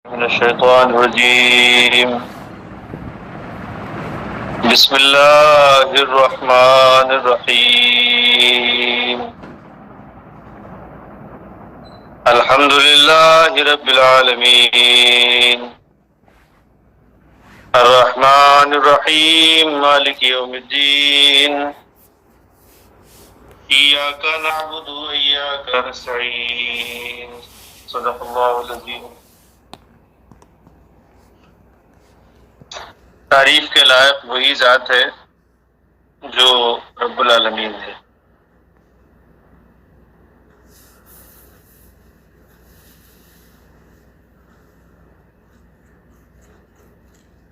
من الشيطان الرجيم بسم الله الرحمن الرحيم الحمد لله رب العالمين الرحمن الرحيم مالك يوم الدين إياك نعبد وإياك نستعين صدق الله العظيم. تعریف کے لائق وہی ذات ہے جو رب العالمین ہے.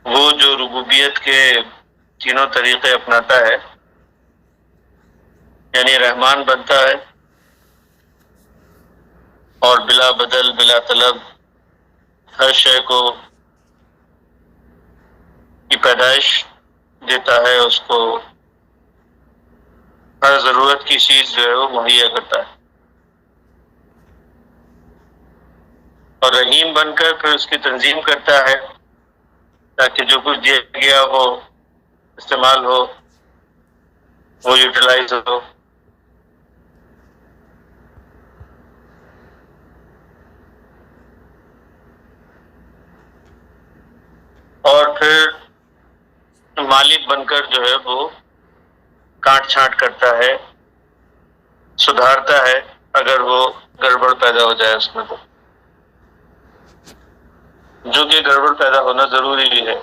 وہ جو ربوبیت کے تینوں طریقے اپناتا ہے، یعنی رحمان بنتا ہے اور بلا بدل بلا طلب ہر شے کو کی پیدائش دیتا ہے، اس کو ہر ضرورت کی چیز جو ہے وہ مہیا کرتا ہے، اور رحیم بن کر پھر اس کی تنظیم کرتا ہے تاکہ جو کچھ دیا گیا وہ استعمال ہو، وہ یوٹیلائز ہو. اور پھر مالک بن کر جو ہے وہ کاٹ چھانٹ کرتا ہے، سدھارتا ہے اگر وہ گڑبڑ پیدا ہو جائے اس میں، تو جو کہ گڑبڑ پیدا ہونا ضروری بھی ہے،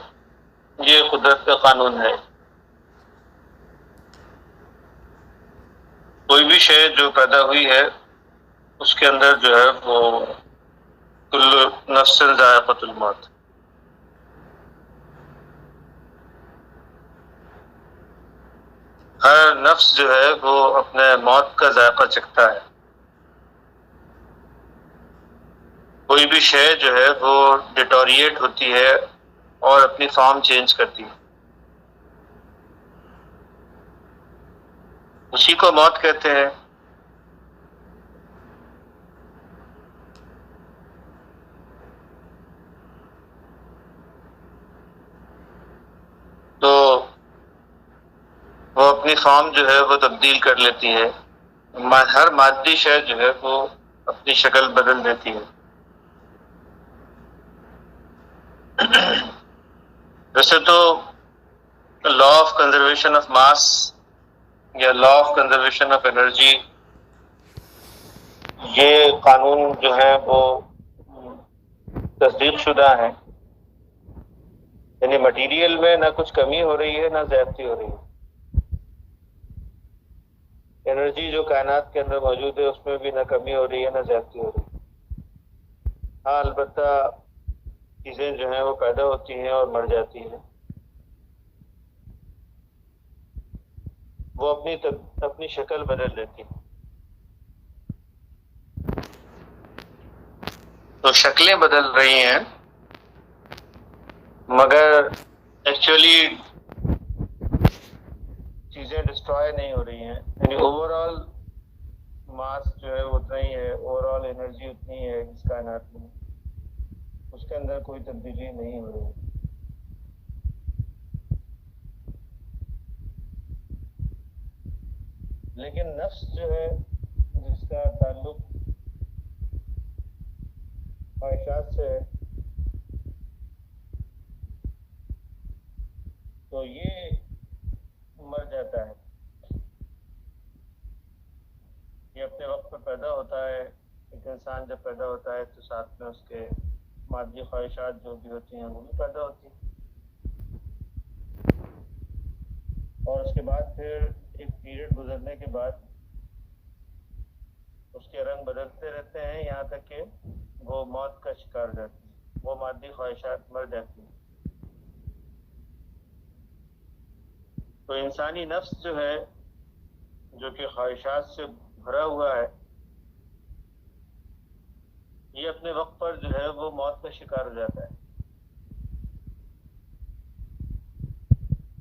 یہ قدرت کا قانون ہے. کوئی بھی شے جو پیدا ہوئی ہے اس کے اندر جو ہے وہ کل نفس ذائقۃ الموت، ہر نفس جو ہے وہ اپنے موت کا ذائقہ چکھتا ہے. کوئی بھی شے جو ہے وہ ڈیٹوریٹ ہوتی ہے اور اپنی فارم چینج کرتی ہے، اسی کو موت کہتے ہیں. تو وہ اپنی فارم جو ہے وہ تبدیل کر لیتی ہے، ہر مادی شے جو ہے وہ اپنی شکل بدل دیتی ہے. ویسے تو law of conservation of mass یا law of conservation of energy, یہ قانون جو ہے وہ تصدیق شدہ ہے، یعنی مٹیریل میں نہ کچھ کمی ہو رہی ہے نہ زیادتی ہو رہی ہے. انرجی جو کائنات کے اندر موجود ہے اس میں بھی نہ کمی ہو رہی ہے نہ زیادتی ہو رہی ہے. ہاں البتہ چیزیں جو ہیں وہ پیدا ہوتی ہیں اور مر جاتی ہیں، وہ اپنی شکل بدل لیتی ہیں. تو شکلیں بدل رہی ہیں مگر ایکچولی چیزیں ڈسٹرائے نہیں ہو رہی ہیں، یعنی اوور آل ماس جو ہے اتنا ہی ہے، اوور آل انرجی اتنی ہے اس کائنات میں، اس کے اندر کوئی تبدیلی نہیں ہو رہی. لیکن نفس جو ہے جس کا تعلق خواہشات سے ہے، تو یہ مر جاتا ہے. یہ اپنے وقت پر پیدا ہوتا ہے. ایک انسان جب پیدا ہوتا ہے تو ساتھ میں اس کے مادی خواہشات جو بھی ہوتی ہیں وہ بھی پیدا ہوتی ہیں، اور اس کے بعد پھر ایک پیریڈ گزرنے کے بعد اس کے رنگ بدلتے رہتے ہیں یہاں تک کہ وہ موت کا شکار ہو جاتی ہے، وہ مادی خواہشات مر جاتی ہیں. تو انسانی نفس جو ہے جو کہ خواہشات سے بھرا ہوا ہے، یہ اپنے وقت پر جو ہے وہ موت کا شکار ہو جاتا ہے،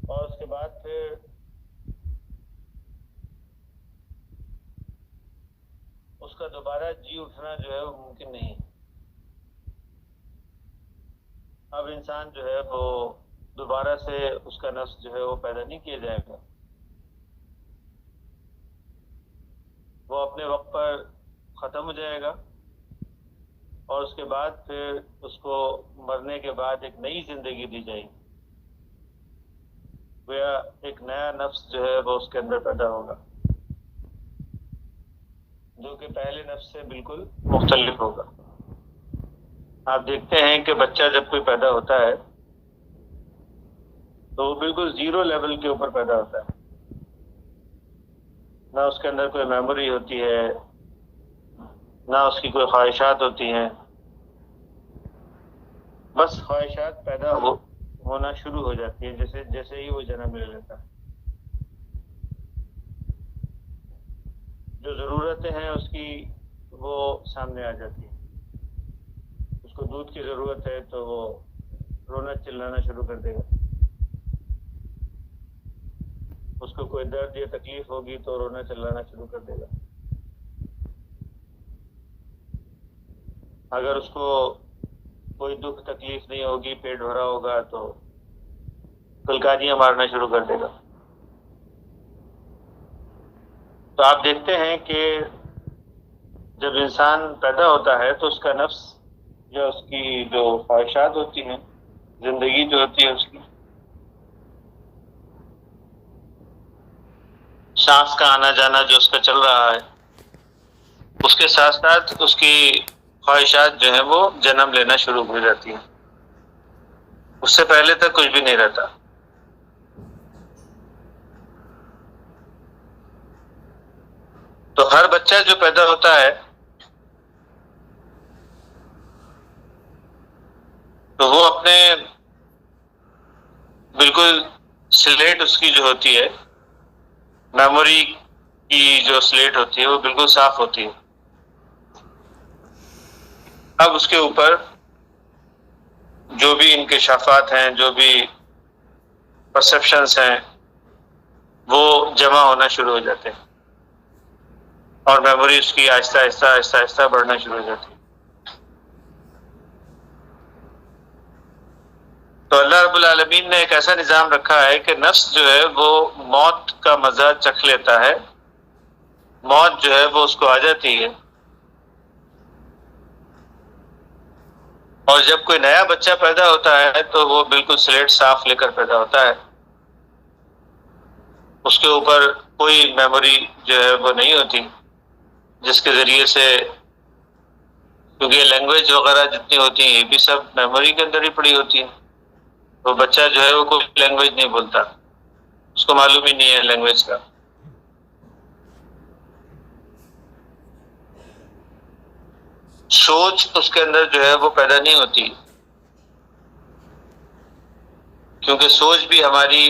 اور اس کے بعد پھر اس کا دوبارہ جی اٹھنا جو ہے وہ ممکن نہیں. اب انسان جو ہے وہ دوبارہ سے اس کا نفس جو ہے وہ پیدا نہیں کیا جائے گا، وہ اپنے وقت پر ختم ہو جائے گا، اور اس کے بعد پھر اس کو مرنے کے بعد ایک نئی زندگی دی جائے گی، گویا ایک نیا نفس جو ہے وہ اس کے اندر پیدا ہوگا، جو کہ پہلے نفس سے بالکل مختلف ہوگا۔ آپ دیکھتے ہیں کہ بچہ جب کوئی پیدا ہوتا ہے تو وہ بالکل زیرو لیول کے اوپر پیدا ہوتا ہے، نہ اس کے اندر کوئی میموری ہوتی ہے، نہ اس کی کوئی خواہشات ہوتی ہیں، بس خواہشات پیدا ہونا شروع ہو جاتی ہیں جیسے ہی وہ جنم لے لیتا ہے۔ جو ضرورتیں ہیں اس کی وہ سامنے آ جاتی ہیں، اس کو دودھ کی ضرورت ہے تو وہ رونا چلانا شروع کر دے گا، اس کو کوئی درد یا تکلیف ہوگی تو رونا چلانا شروع کر دے گا، اگر اس کو کوئی دکھ تکلیف نہیں ہوگی، پیٹ بھرا ہوگا تو کلکاریاں مارنا شروع کر دے گا۔ تو آپ دیکھتے ہیں کہ جب انسان پیدا ہوتا ہے تو اس کا نفس جو اس کی جو خواہشات ہوتی ہیں، زندگی جو ہوتی ہے اس کی، سانس کا آنا جانا جو اس کا چل رہا ہے، اس کے ساتھ ساتھ اس کی خواہشات جو ہیں وہ جنم لینا شروع ہو جاتی ہیں، اس سے پہلے تک کچھ بھی نہیں رہتا۔ تو ہر بچہ جو پیدا ہوتا ہے تو وہ اپنے بالکل سلیٹ اس کی جو ہوتی ہے، میموری کی جو سلیٹ ہوتی ہے وہ بالکل صاف ہوتی ہے۔ اب اس کے اوپر جو بھی انکشافات ہیں، جو بھی پرسیپشنز ہیں، وہ جمع ہونا شروع ہو جاتے ہیں، اور میموری اس کی آہستہ آہستہ آہستہ آہستہ بڑھنا شروع ہو جاتی ہے۔ تو اللہ رب العالمین نے ایک ایسا نظام رکھا ہے کہ نفس جو ہے وہ موت کا مزہ چکھ لیتا ہے، موت جو ہے وہ اس کو آ جاتی ہے، اور جب کوئی نیا بچہ پیدا ہوتا ہے تو وہ بالکل سلیٹ صاف لے کر پیدا ہوتا ہے، اس کے اوپر کوئی میموری جو ہے وہ نہیں ہوتی، جس کے ذریعے سے، کیونکہ لینگویج وغیرہ جتنی ہوتی ہیں یہ بھی سب میموری کے اندر ہی پڑی ہوتی ہیں، وہ بچہ جو ہے وہ کوئی لینگویج نہیں بولتا، اس کو معلوم ہی نہیں ہے لینگویج کا۔ سوچ اس کے اندر جو ہے وہ پیدا نہیں ہوتی، کیونکہ سوچ بھی ہماری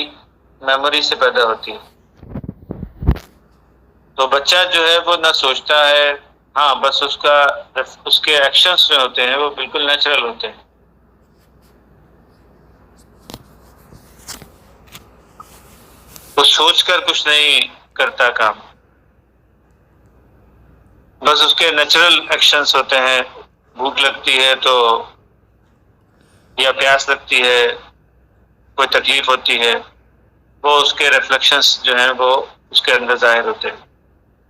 میموری سے پیدا ہوتی ہے۔ تو بچہ جو ہے وہ نہ سوچتا ہے، ہاں بس اس کے ایکشنز جو ہوتے ہیں وہ بالکل نیچرل ہوتے ہیں، وہ سوچ کر کچھ نہیں کرتا کام، بس اس کے نیچرل ایکشنز ہوتے ہیں، بھوک لگتی ہے تو، یا پیاس لگتی ہے، کوئی تکلیف ہوتی ہے، وہ اس کے ریفلیکشنز جو ہیں وہ اس کے اندر ظاہر ہوتے ہیں،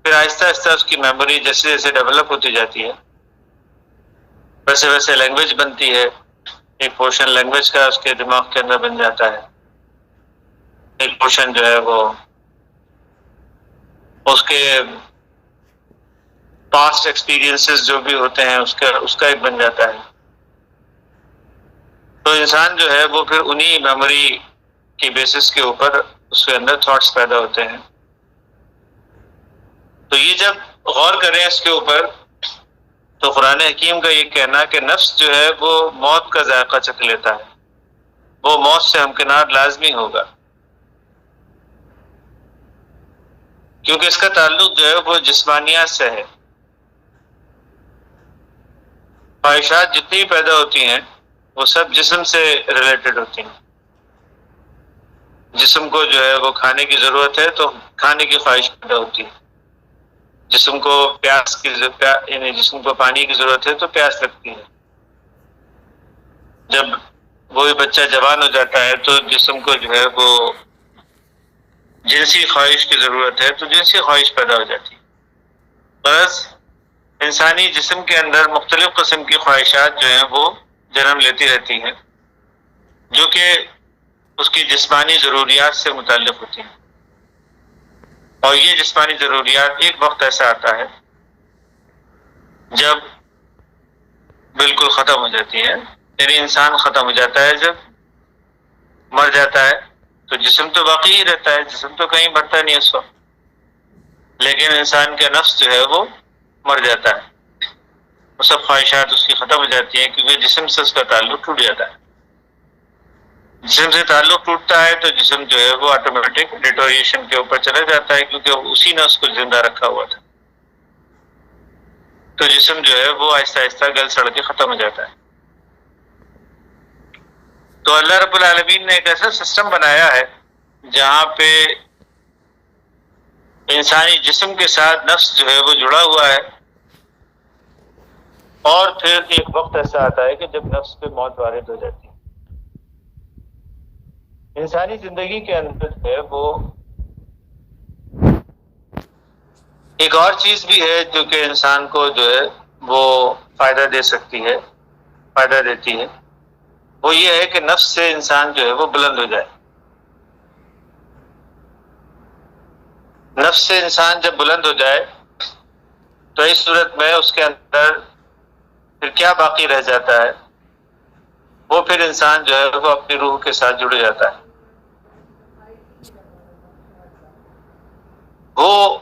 پھر آہستہ آہستہ اس کی میموری جیسے جیسے ڈیولپ ہوتی جاتی ہے ویسے ویسے لینگویج بنتی ہے، ایک پورشن لینگویج کا اس کے دماغ کے اندر بن جاتا ہے، ایک پورشن جو ہے وہ اس کے پاسٹ ایکسپیرینسز جو بھی ہوتے ہیں اس کا ایک بن جاتا ہے۔ تو انسان جو ہے وہ پھر انہی میموری کی بیسس کے اوپر اس کے اندر تھاٹس پیدا ہوتے ہیں۔ تو یہ جب غور کریں اس کے اوپر تو قرآن حکیم کا یہ کہنا کہ نفس جو ہے وہ موت کا ذائقہ چکھ لیتا ہے، وہ موت سے ہمکنار لازمی ہوگا، کیونکہ اس کا تعلق جو ہے وہ جسمانیات سے ہے۔ خواہشات جتنی پیدا ہوتی ہیں وہ سب جسم سے ریلیٹڈ ہوتی ہیں، جسم کو جو ہے وہ کھانے کی ضرورت ہے تو کھانے کی خواہش پیدا ہوتی ہے، جسم کو یعنی جسم کو پانی کی ضرورت ہے تو پیاس لگتی ہے، جب وہی بچہ جوان ہو جاتا ہے تو جسم کو جو ہے وہ جنسی خواہش کی ضرورت ہے، تو جنسی خواہش پیدا ہو جاتی ہے۔ بس انسانی جسم کے اندر مختلف قسم کی خواہشات جو ہیں وہ جنم لیتی رہتی ہیں، جو کہ اس کی جسمانی ضروریات سے متعلق ہوتی ہیں، اور یہ جسمانی ضروریات ایک وقت ایسا آتا ہے جب بالکل ختم ہو جاتی ہے، یعنی انسان ختم ہو جاتا ہے جب مر جاتا ہے، تو جسم تو باقی ہی رہتا ہے، جسم تو کہیں مرتا نہیں اس وقت، لیکن انسان کا نفس جو ہے وہ مر جاتا ہے، وہ سب خواہشات اس کی ختم ہو جاتی ہیں، کیونکہ جسم سے اس کا تعلق ٹوٹ جاتا ہے۔ جسم سے تعلق ٹوٹتا ہے تو جسم جو ہے وہ آٹومیٹک ڈیٹوریشن کے اوپر چلا جاتا ہے، کیونکہ اسی نے اس کو زندہ رکھا ہوا تھا، تو جسم جو ہے وہ آہستہ آہستہ گل سڑ کے ختم ہو جاتا ہے۔ تو اللہ رب العالمین نے ایک ایسا سسٹم بنایا ہے جہاں پہ انسانی جسم کے ساتھ نفس جو ہے وہ جڑا ہوا ہے، اور پھر ایک وقت ایسا آتا ہے کہ جب نفس پہ موت وارد ہو جاتی ہے۔ انسانی زندگی کے اندر جو ہے وہ ایک اور چیز بھی ہے جو کہ انسان کو جو ہے وہ فائدہ دے سکتی ہے، فائدہ دیتی ہے، وہ یہ ہے کہ نفس سے انسان جو ہے وہ بلند ہو جائے۔ نفس سے انسان جب بلند ہو جائے تو اس صورت میں اس کے اندر پھر کیا باقی رہ جاتا ہے؟ وہ پھر انسان جو ہے وہ اپنی روح کے ساتھ جڑ جاتا ہے۔ وہ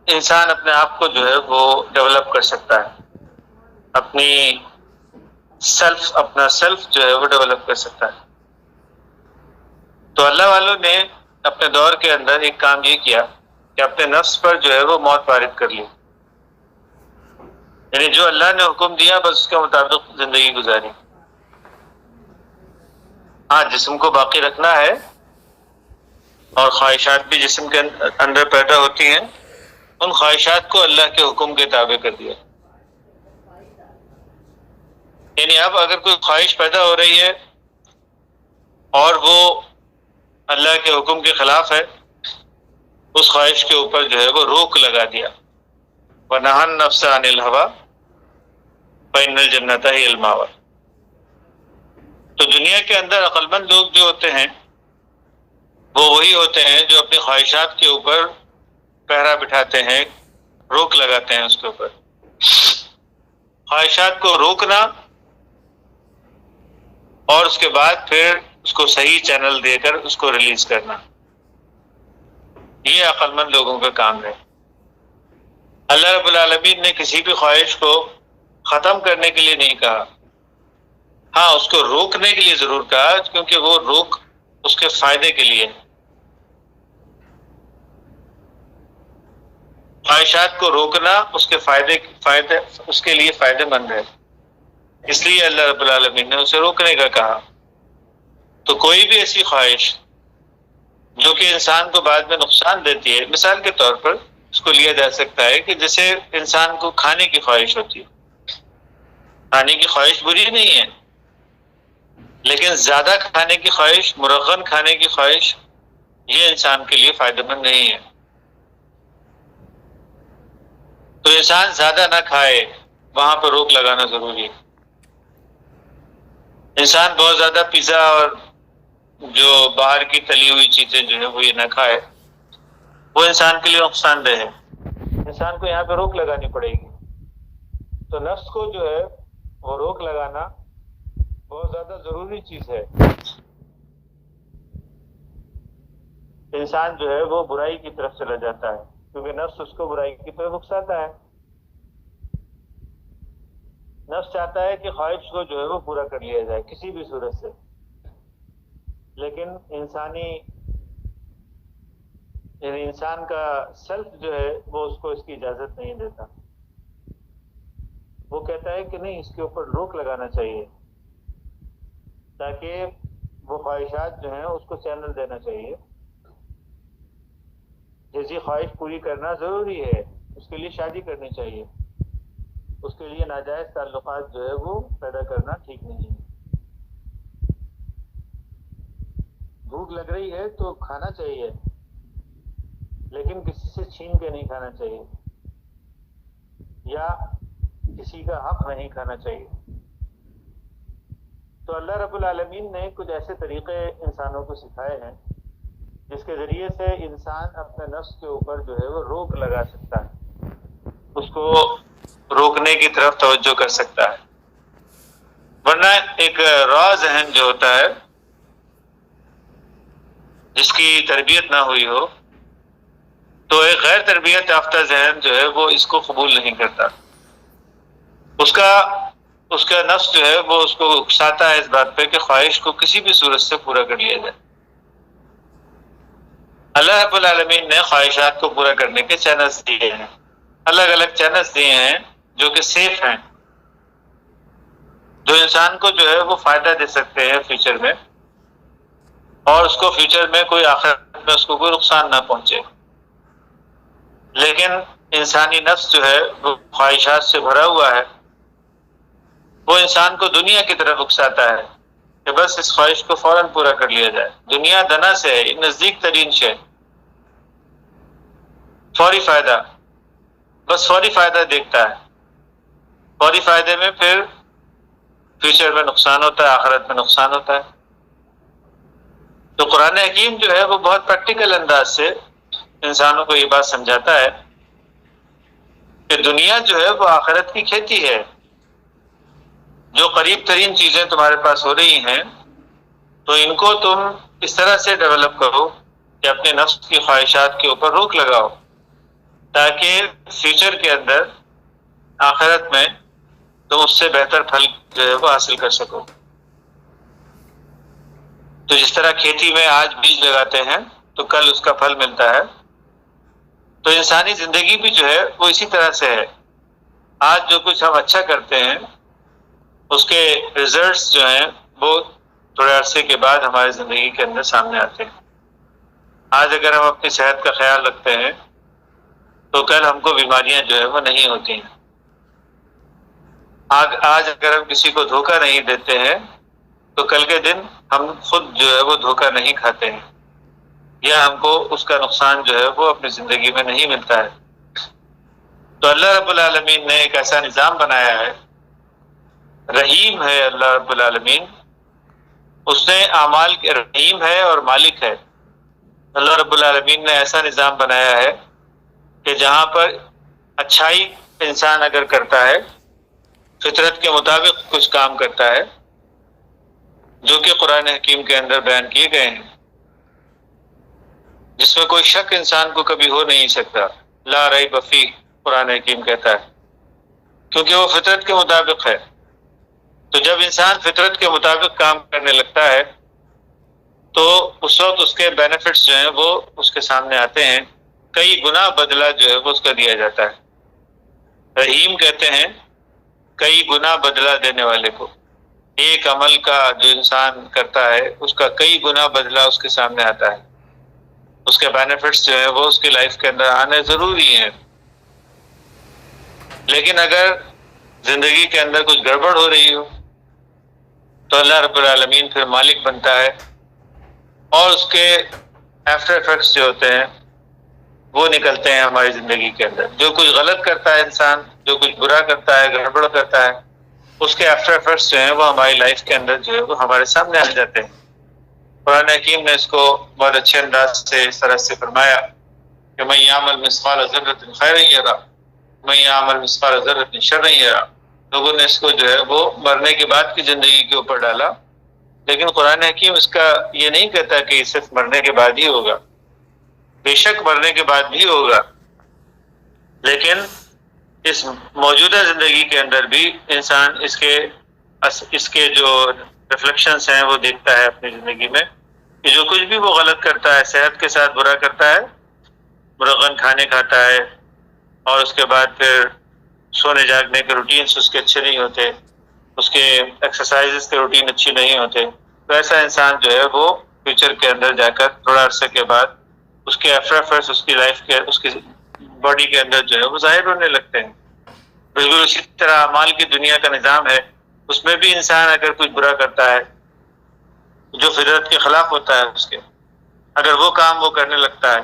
انسان اپنے آپ کو جو ہے وہ ڈیولپ کر سکتا ہے، اپنا سیلف جو ہے وہ ڈیولپ کر سکتا ہے۔ تو اللہ والوں نے اپنے دور کے اندر ایک کام یہ کیا کہ اپنے نفس پر جو ہے وہ موت وارد کر لی، یعنی جو اللہ نے حکم دیا بس اس کے مطابق زندگی گزاری۔ ہاں، جسم کو باقی رکھنا ہے اور خواہشات بھی جسم کے اندر پیدا ہوتی ہیں، ان خواہشات کو اللہ کے حکم کے تابع کر دیا۔ یعنی اب اگر کوئی خواہش پیدا ہو رہی ہے اور وہ اللہ کے حکم کے خلاف ہے، اس خواہش کے اوپر جو ہے وہ روک لگا دیا۔ وَنَهَى النَّفْسَ عَنِ الْهَوَىٰ فَإِنَّ الْجَنَّةَ هِيَ الْمَأْوَىٰ۔ تو دنیا کے اندر عقل مند لوگ جو ہوتے ہیں وہ وہی ہوتے ہیں جو اپنی خواہشات کے اوپر پہرا بٹھاتے ہیں، روک لگاتے ہیں اس کے اوپر۔ خواہشات کو روکنا اور اس کے بعد پھر اس کو صحیح چینل دے کر اس کو ریلیز کرنا، یہ عقل مند لوگوں کا کام ہے۔ اللہ رب العالمین نے کسی بھی خواہش کو ختم کرنے کے لیے نہیں کہا، ہاں اس کو روکنے کے لیے ضرور کہا، کیونکہ وہ روک اس کے فائدے کے لیے، خواہشات کو روکنا اس کے فائدے اس کے لیے فائدے مند ہے، اس لیے اللہ رب العالمین نے اسے روکنے کا کہا۔ تو کوئی بھی ایسی خواہش جو کہ انسان کو بعد میں نقصان دیتی ہے، مثال کے طور پر اس کو لیا جا سکتا ہے کہ جیسے انسان کو کھانے کی خواہش ہوتی ہے، کھانے کی خواہش بری نہیں ہے، لیکن زیادہ کھانے کی خواہش، مرغن کھانے کی خواہش، یہ انسان کے لیے فائدہ مند نہیں ہے۔ تو انسان زیادہ نہ کھائے، وہاں پہ روک لگانا ضروری ہے۔ انسان بہت زیادہ پیزا اور جو باہر کی تلی ہوئی چیزیں جو ہے وہ یہ نہ کھائے، وہ انسان کے لیے نقصان دہ ہے، انسان کو یہاں پہ روک لگانی پڑے گی۔ تو نفس کو جو ہے وہ روک لگانا بہت زیادہ ضروری چیز ہے۔ انسان جو ہے وہ برائی کی طرف چلا جاتا ہے، کیونکہ نفس اس کو برائی کی طرف اکساتا ہے۔ نفس چاہتا ہے کہ خواہش کو جو ہے وہ پورا کر لیا جائے کسی بھی صورت سے، لیکن انسان کا سیلف جو ہے وہ اس کو اس کی اجازت نہیں دیتا۔ وہ کہتا ہے کہ نہیں، اس کے اوپر روک لگانا چاہیے، تاکہ وہ خواہشات جو ہیں اس کو چینل دینا چاہیے۔ جیسی خواہش پوری کرنا ضروری ہے، اس کے لیے شادی کرنی چاہیے، اس کے لیے ناجائز تعلقات جو ہے وہ پیدا کرنا ٹھیک نہیں ہے۔ بھوک لگ رہی ہے تو کھانا چاہیے، لیکن کسی سے چھین کے نہیں کھانا چاہیے، یا کسی کا حق نہیں کھانا چاہیے۔ تو اللہ رب العالمین نے کچھ ایسے طریقے انسانوں کو سکھائے ہیں جس کے ذریعے سے انسان اپنے نفس کے اوپر جو ہے وہ روک لگا سکتا ہے، اس کو روکنے کی طرف توجہ کر سکتا ہے۔ ورنہ ایک را ذہن جو ہوتا ہے جس کی تربیت نہ ہوئی ہو، تو ایک غیر تربیت یافتہ ذہن جو ہے وہ اس کو قبول نہیں کرتا، اس کا نفس جو ہے وہ اس کو اکساتا ہے اس بات پہ کہ خواہش کو کسی بھی صورت سے پورا کر لیا جائے۔ اللہ رب العالمین نے خواہشات کو پورا کرنے کے چینلز دیے ہیں، الگ الگ چینلز دیے ہیں جو کہ سیف ہیں، جو انسان کو جو ہے وہ فائدہ دے سکتے ہیں فیوچر میں، اور اس کو فیوچر میں کوئی آخرت میں اس کو کوئی نقصان نہ پہنچے۔ لیکن انسانی نفس جو ہے وہ خواہشات سے بھرا ہوا ہے، وہ انسان کو دنیا کی طرف اکساتا ہے کہ بس اس خواہش کو فوراً پورا کر لیا جائے۔ دنیا دنا سے ہے، نزدیک ترین شے، فوری فائدہ، بس فوری فائدہ دیکھتا ہے، فوری فائدے میں پھر فیوچر میں نقصان ہوتا ہے، آخرت میں نقصان ہوتا ہے۔ تو قرآن حکیم جو ہے وہ بہت پریکٹیکل انداز سے انسانوں کو یہ بات سمجھاتا ہے کہ دنیا جو ہے وہ آخرت کی کھیتی ہے۔ جو قریب ترین چیزیں تمہارے پاس ہو رہی ہیں تو ان کو تم اس طرح سے ڈیولپ کرو کہ اپنے نفس کی خواہشات کے اوپر روک لگاؤ، تاکہ فیوچر کے اندر آخرت میں تم اس سے بہتر پھل جو ہے وہ حاصل کر سکو۔ تو جس طرح کھیتی میں آج بیج لگاتے ہیں تو کل اس کا پھل ملتا ہے، تو انسانی زندگی بھی جو ہے وہ اسی طرح سے ہے۔ آج جو کچھ ہم اچھا کرتے ہیں اس کے ریزلٹس جو ہیں وہ تھوڑے عرصے کے بعد ہماری زندگی کے اندر سامنے آتے ہیں۔ آج اگر ہم اپنی صحت کا خیال رکھتے ہیں تو کل ہم کو بیماریاں جو ہے وہ نہیں ہوتی ہیں۔ آج اگر ہم کسی کو دھوکہ نہیں دیتے ہیں تو کل کے دن ہم خود جو ہے وہ دھوکہ نہیں کھاتے ہیں، یا ہم کو اس کا نقصان جو ہے وہ اپنی زندگی میں نہیں ملتا ہے۔ تو اللہ رب العالمین نے ایک ایسا نظام بنایا ہے، رحیم ہے اللہ رب العالمین، اس نے اعمال کے رحیم ہے اور مالک ہے۔ اللہ رب العالمین نے ایسا نظام بنایا ہے کہ جہاں پر اچھائی انسان اگر کرتا ہے، فطرت کے مطابق کچھ کام کرتا ہے جو کہ قرآن حکیم کے اندر بیان کیے گئے ہیں، جس میں کوئی شک انسان کو کبھی ہو نہیں سکتا، لا ریب فیہ قرآن حکیم کہتا ہے، کیونکہ وہ فطرت کے مطابق ہے۔ تو جب انسان فطرت کے مطابق کام کرنے لگتا ہے تو اس وقت اس کے بینیفٹس جو ہیں وہ اس کے سامنے آتے ہیں، کئی گنا بدلہ جو ہے وہ اس کا دیا جاتا ہے۔ رحیم کہتے ہیں کئی گنا بدلہ دینے والے کو، ایک عمل کا جو انسان کرتا ہے اس کا کئی گنا بدلہ اس کے سامنے آتا ہے، اس کے بینیفٹس جو ہیں وہ اس کی لائف کے اندر آنے ضروری ہیں۔ لیکن اگر زندگی کے اندر کچھ گڑبڑ ہو رہی ہو تو اللہ رب العالمین پھر مالک بنتا ہے، اور اس کے آفٹر ایفیکٹس جو ہوتے ہیں وہ نکلتے ہیں ہماری زندگی کے اندر۔ جو کچھ غلط کرتا ہے انسان، جو کچھ برا کرتا ہے، گڑبڑ کرتا ہے، اس کے آفٹر ایفیکٹس جو ہیں وہ ہماری لائف کے اندر جو ہے وہ ہمارے سامنے آ جاتے ہیں۔ قرآن حکیم نے اس کو بہت اچھے انداز سے اس طرح سے فرمایا کہ من یعمل مثقال ذرۃ خیرا یرہ من یعمل مثقال ذرۃ شرا یرہ۔ لوگوں نے اس کو جو ہے وہ مرنے کے بعد کی زندگی کے اوپر ڈالا، لیکن قرآن حکیم اس کا یہ نہیں کہتا کہ یہ صرف مرنے کے بعد ہی ہوگا، بے شک مرنے کے بعد بھی ہوگا، لیکن اس موجودہ زندگی کے اندر بھی انسان اس کے جو ریفلیکشنز ہیں وہ دیکھتا ہے اپنی زندگی میں، کہ جو کچھ بھی وہ غلط کرتا ہے، صحت کے ساتھ برا کرتا ہے، مرغن کھانے کھاتا ہے، اور اس کے بعد پھر سونے جاگنے کے روٹینز اس کے اچھے نہیں ہوتے، اس کے ایکسرسائزز کے روٹین اچھی نہیں ہوتے، تو ایسا انسان جو ہے وہ فیوچر کے اندر جا کر تھوڑا عرصے کے بعد اس کے آفٹر ایفیکٹس اس کی لائف کے اس کی باڈی کے اندر جو ہے وہ ظاہر ہونے لگتے ہیں۔ بالکل اسی طرح اعمال کی دنیا کا نظام ہے، اس میں بھی انسان اگر کچھ برا کرتا ہے جو فطرت کے خلاف ہوتا ہے اس کے، اگر وہ کام وہ کرنے لگتا ہے،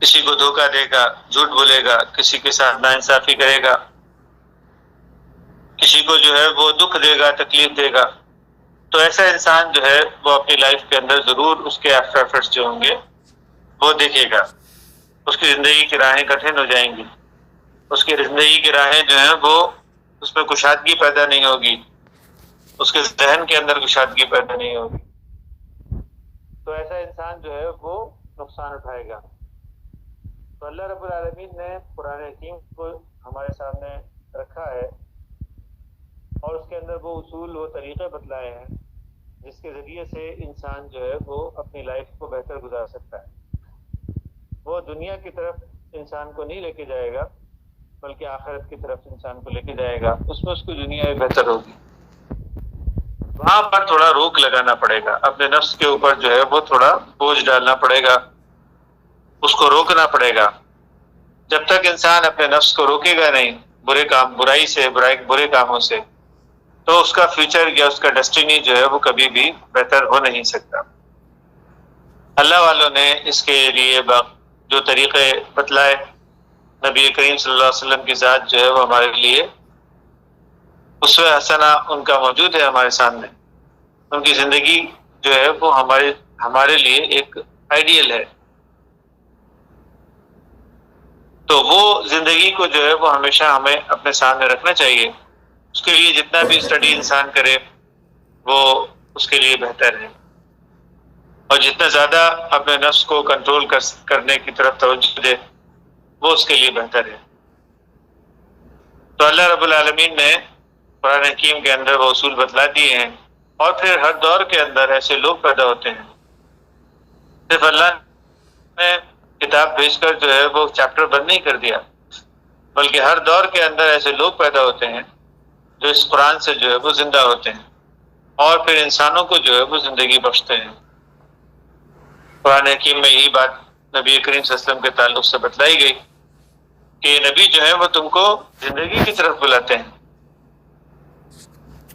کسی کو دھوکہ دے گا، جھوٹ بولے گا، کسی کے ساتھ ناانصافی کرے گا، کسی کو جو ہے وہ دکھ دے گا، تکلیف دے گا، تو ایسا انسان جو ہے وہ اپنی لائف کے اندر ضرور اس کے آفٹر ایفرٹس جو ہوں گے وہ دیکھے گا، اس کی زندگی کی راہیں کٹھن ہو جائیں گی، اس کی زندگی کی راہیں جو ہیں وہ اس میں کشادگی پیدا نہیں ہوگی، اس کے ذہن کے اندر کشادگی پیدا نہیں ہوگی، تو ایسا انسان جو ہے وہ نقصان اٹھائے گا۔ تو اللہ رب العالمین نے قرآن حکیم کو ہمارے سامنے رکھا ہے اور اس کے اندر وہ اصول، وہ طریقے بتلائے ہیں جس کے ذریعے سے انسان جو ہے وہ اپنی لائف کو بہتر گزار سکتا ہے۔ وہ دنیا کی طرف انسان کو نہیں لے کے جائے گا بلکہ آخرت کی طرف انسان کو لے کے جائے گا، اس میں اس کی دنیا بہتر ہوگی۔ وہاں پر تھوڑا روک لگانا پڑے گا، اپنے نفس کے اوپر جو ہے وہ تھوڑا بوجھ ڈالنا پڑے گا، اس کو روکنا پڑے گا۔ جب تک انسان اپنے نفس کو روکے گا نہیں برے کاموں سے، تو اس کا فیوچر یا اس کا ڈیسٹینی جو ہے وہ کبھی بھی بہتر ہو نہیں سکتا۔ اللہ والوں نے اس کے لیے جو طریقے بتلائے، نبی کریم صلی اللہ علیہ وسلم کی ذات جو ہے وہ ہمارے لیے اسوہ حسنہ ان کا موجود ہے ہمارے سامنے، ان کی زندگی جو ہے وہ ہمارے لیے ایک آئیڈیل ہے، تو وہ زندگی کو جو ہے وہ ہمیشہ ہمیں اپنے سامنے رکھنا چاہیے۔ اس کے لیے جتنا بھی اسٹڈی انسان کرے وہ اس کے لیے بہتر ہے، اور جتنا زیادہ اپنے نفس کو کنٹرول کرنے کی طرف توجہ دے وہ اس کے لیے بہتر ہے۔ تو اللہ رب العالمین نے قرآن حکیم کے اندر وہ اصول بتلا دیے ہیں، اور پھر ہر دور کے اندر ایسے لوگ پیدا ہوتے ہیں، صرف اللہ نے کتاب بھیج کر جو ہے وہ چیپٹر بند نہیں کر دیا، بلکہ ہر دور کے اندر ایسے لوگ پیدا ہوتے ہیں جو اس قرآن سے جو ہے وہ زندہ ہوتے ہیں اور پھر انسانوں کو جو ہے وہ زندگی بخشتے ہیں۔ قرآن حکیم میں یہی بات نبی کریم صلی اللہ علیہ وسلم کے تعلق سے بتلائی گئی کہ نبی جو ہے وہ تم کو زندگی کی طرف بلاتے ہیں،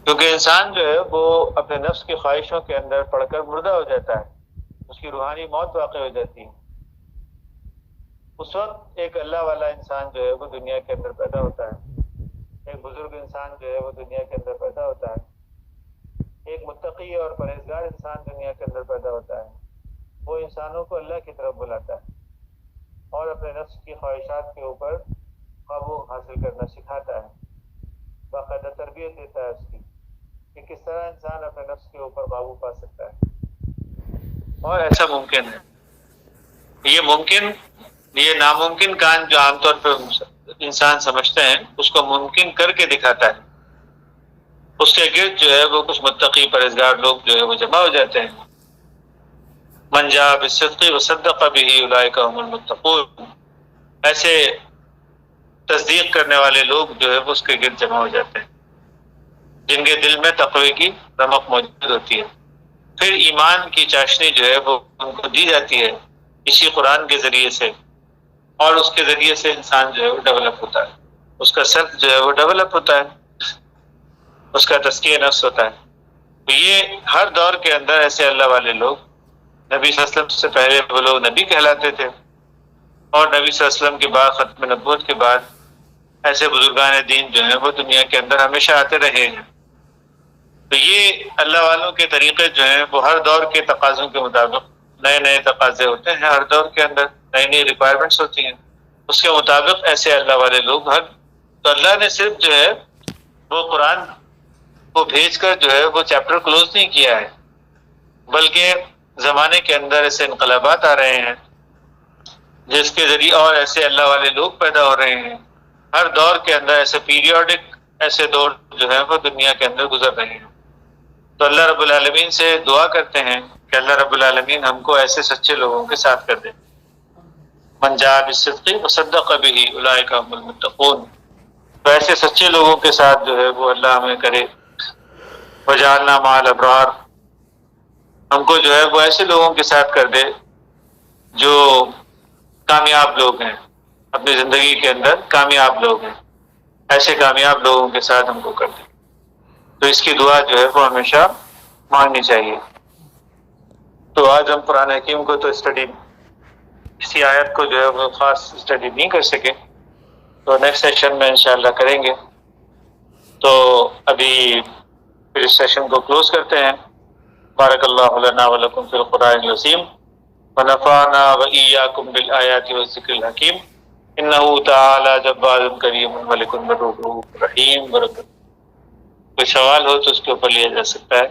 کیونکہ انسان جو ہے وہ اپنے نفس کی خواہشوں کے اندر پڑ کر مردہ ہو جاتا ہے، اس کی روحانی موت واقع ہو جاتی ہے۔ اس وقت ایک اللہ والا انسان جو ہے وہ دنیا کے اندر پیدا ہوتا ہے، ایک بزرگ انسان جو ہے وہ دنیا کے اندر پیدا ہوتا ہے، ایک متقی اور پرہیزگار انسان دنیا کے اندر پیدا ہوتا ہے، وہ انسانوں کو اللہ کی طرف بلاتا ہے اور اپنے نفس کی خواہشات کے اوپر قابو حاصل کرنا سکھاتا ہے، باقاعدہ تربیت دیتا ہے اس کی کہ کس طرح انسان اپنے نفس کے اوپر قابو پا سکتا ہے، اور ایسا ممکن ہے۔ یہ ناممکن کام جو عام طور پہ انسان سمجھتے ہیں اس کو ممکن کر کے دکھاتا ہے، اس کے گرد جو ہے وہ کچھ متقی پرہیزگار لوگ جو ہے وہ جمع ہو جاتے ہیں۔ من جاء بالصدق وصدق به اولئک هم المتقون، ایسے تصدیق کرنے والے لوگ جو ہے وہ اس کے گرد جمع ہو جاتے ہیں جن کے دل میں تقوی کی رمق موجود ہوتی ہے۔ پھر ایمان کی چاشنی جو ہے وہ ان کو دی جاتی ہے اسی قرآن کے ذریعے سے، اور اس کے ذریعے سے انسان جو ہے وہ ڈیولپ ہوتا ہے، اس کا سیلف جو ہے وہ ڈیولپ ہوتا ہے، اس کا تزکیہ نفس ہوتا ہے۔ تو یہ ہر دور کے اندر ایسے اللہ والے لوگ، نبی صلی اللہ علیہ وسلم سے پہلے وہ لوگ نبی کہلاتے تھے، اور نبی صلی اللہ علیہ وسلم کے بعد ختم نبوت کے بعد ایسے بزرگان دین جو ہیں وہ دنیا کے اندر ہمیشہ آتے رہے ہیں۔ تو یہ اللہ والوں کے طریقے جو ہیں وہ ہر دور کے تقاضوں کے مطابق، نئے نئے تقاضے ہوتے ہیں ہر دور کے اندر، نئی نئی ریکوائرمنٹس ہوتی ہیں، اس کے مطابق ایسے اللہ والے لوگ تو اللہ نے صرف جو ہے وہ قرآن کو بھیج کر جو ہے وہ چیپٹر کلوز نہیں کیا ہے، بلکہ زمانے کے اندر ایسے انقلابات آ رہے ہیں جس کے ذریعے اور ایسے اللہ والے لوگ پیدا ہو رہے ہیں، ہر دور کے اندر ایسے پیریوڈک ایسے دور جو ہے وہ دنیا کے اندر گزر رہے ہیں۔ تو اللہ رب العالمین سے دعا کرتے ہیں کہ اللہ رب العالمین ہم کو ایسے سچے لوگوں کے ساتھ کر دے۔ من جاء بالصدق وصدق به اولئک هم المتقون، تو ایسے سچے لوگوں کے ساتھ جو ہے وہ اللہ ہمیں کرے۔ وجعلنا مع الابرار، ہم کو جو ہے وہ ایسے لوگوں کے ساتھ کر دے جو کامیاب لوگ ہیں، اپنی زندگی کے اندر کامیاب لوگ ہیں، ایسے کامیاب لوگوں کے ساتھ ہم کو کر دے۔ تو اس کی دعا جو ہے وہ ہمیشہ مانگنی چاہیے. تو آج ہم قرآن حکیم کو تو اسٹڈی، کسی آیت کو جو ہے وہ خاص اسٹڈی نہیں کر سکے، تو نیکسٹ سیشن میں انشاءاللہ کریں گے. تو ابھی پھر اس سیشن کو کلوز کرتے ہیں. بارک اللہ لنا ولکم فی القرآن العظیم ونفعنا وإياكم بالآیات والذکر الحکیم انہ تعالی جبار کریم ملک رحیم. کوئی سوال ہو تو اس کے اوپر لیا جا سکتا ہے.